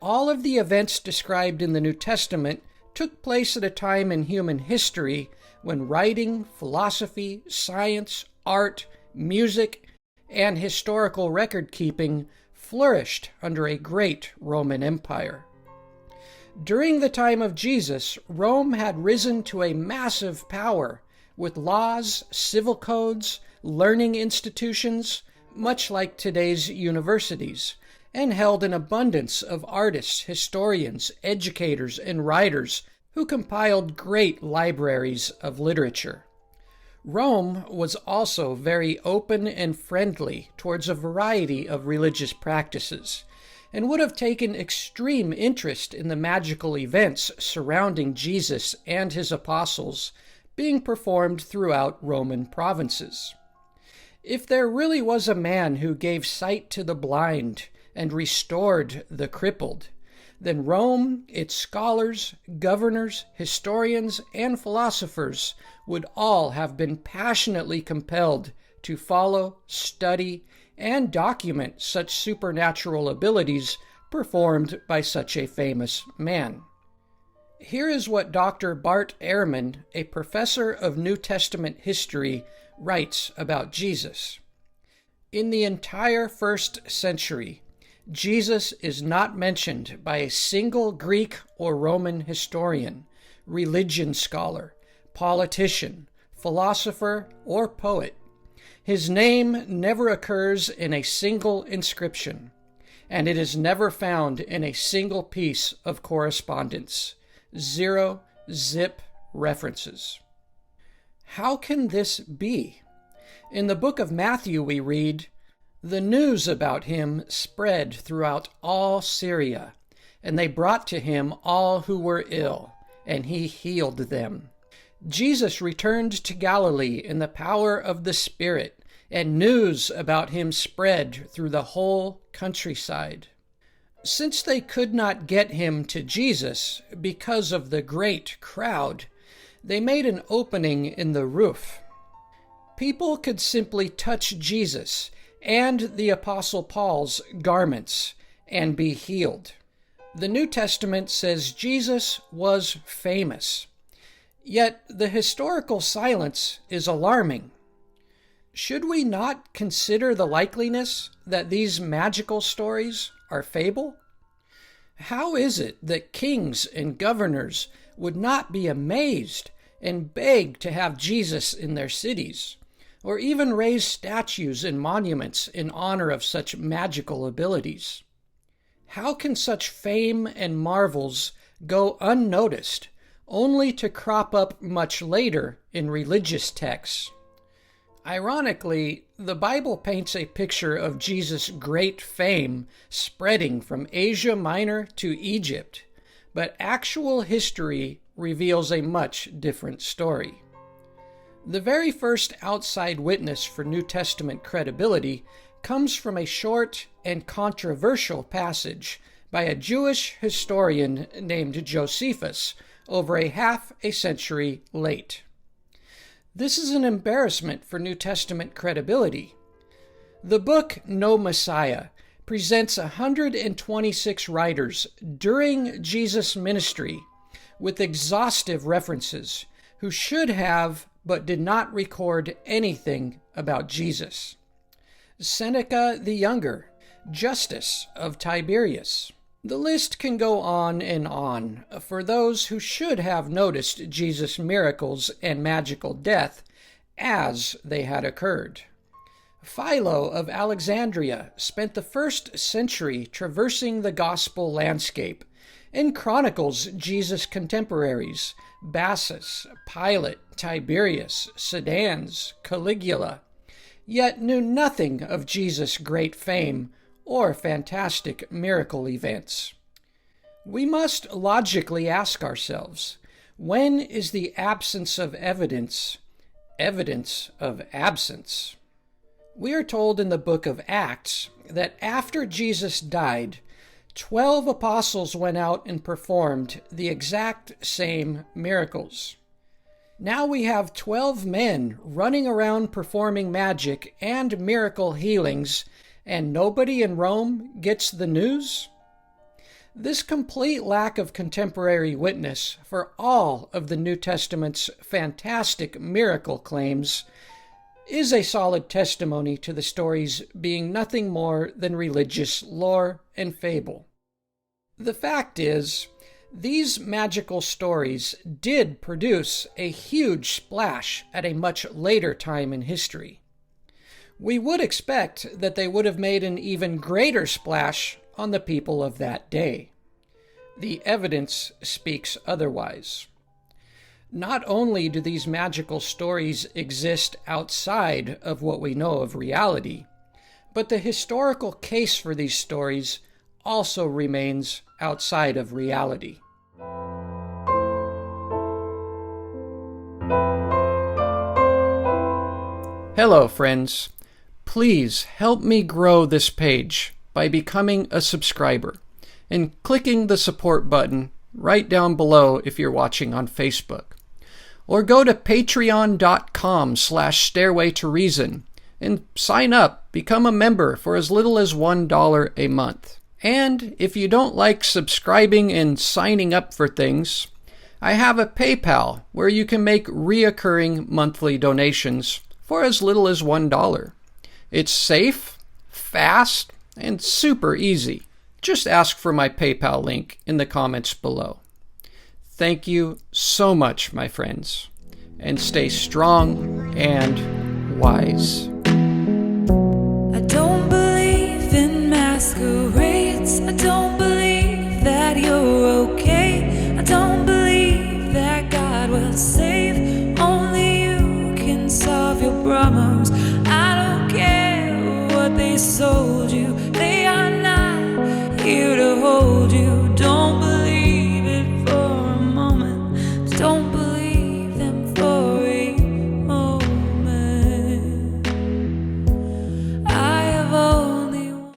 all of the events described in the New Testament took place at a time in human history when writing, philosophy, science, art, music, and historical record-keeping flourished under a great Roman Empire. During the time of Jesus, Rome had risen to a massive power, with laws, civil codes, learning institutions, much like today's universities, and held an abundance of artists, historians, educators, and writers who compiled great libraries of literature. Rome was also very open and friendly towards a variety of religious practices, and would have taken extreme interest in the magical events surrounding Jesus and his apostles being performed throughout Roman provinces. If there really was a man who gave sight to the blind and restored the crippled, then Rome, its scholars, governors, historians, and philosophers would all have been passionately compelled to follow, study, and document such supernatural abilities performed by such a famous man. Here is what Dr. Bart Ehrman, a professor of New Testament history, writes about Jesus. In the entire first century, Jesus is not mentioned by a single Greek or Roman historian, religion scholar, politician, philosopher, or poet. His name never occurs in a single inscription, and it is never found in a single piece of correspondence. 0 zip references. How can this be? In the book of Matthew we read, "The news about him spread throughout all Syria, and they brought to him all who were ill, and he healed them. Jesus returned to Galilee in the power of the Spirit, and news about him spread through the whole countryside." Since they could not get him to Jesus because of the great crowd, they made an opening in the roof. People could simply touch Jesus and the Apostle Paul's garments and be healed. The New Testament says Jesus was famous. Yet the historical silence is alarming. Should we not consider the likeliness that these magical stories are fable? How is it that kings and governors would not be amazed and beg to have Jesus in their cities, or even raise statues and monuments in honor of such magical abilities? How can such fame and marvels go unnoticed, only to crop up much later in religious texts? Ironically, the Bible paints a picture of Jesus' great fame spreading from Asia Minor to Egypt, but actual history reveals a much different story. The very first outside witness for New Testament credibility comes from a short and controversial passage by a Jewish historian named Josephus over half a century late. This is an embarrassment for New Testament credibility. The book No Messiah presents 126 writers during Jesus' ministry with exhaustive references who should have but did not record anything about Jesus. Seneca the Younger, Justus of Tiberias. The list can go on and on for those who should have noticed Jesus' miracles and magical death as they had occurred. Philo of Alexandria spent the first century traversing the gospel landscape and chronicles Jesus' contemporaries, Bassus, Pilate, Tiberius, Sedans, Caligula, yet knew nothing of Jesus' great fame or fantastic miracle events. We must logically ask ourselves, when is the absence of evidence of absence? We are told in the book of Acts that after Jesus died, 12 apostles went out and performed the exact same miracles. Now we have 12 men running around performing magic and miracle healings, and nobody in Rome gets the news? This complete lack of contemporary witness for all of the New Testament's fantastic miracle claims is a solid testimony to the stories being nothing more than religious lore and fable. The fact is, these magical stories did produce a huge splash at a much later time in history. We would expect that they would have made an even greater splash on the people of that day. The evidence speaks otherwise. Not only do these magical stories exist outside of what we know of reality, but the historical case for these stories also remains outside of reality. Hello, friends. Please help me grow this page by becoming a subscriber and clicking the support button right down below if you're watching on Facebook. Or go to patreon.com/Stairway to Reason and sign up, become a member for as little as $1 a month. And if you don't like subscribing and signing up for things, I have a PayPal where you can make reoccurring monthly donations for as little as $1. It's safe, fast, and super easy. Just ask for my PayPal link in the comments below. Thank you so much, my friends, and stay strong and wise.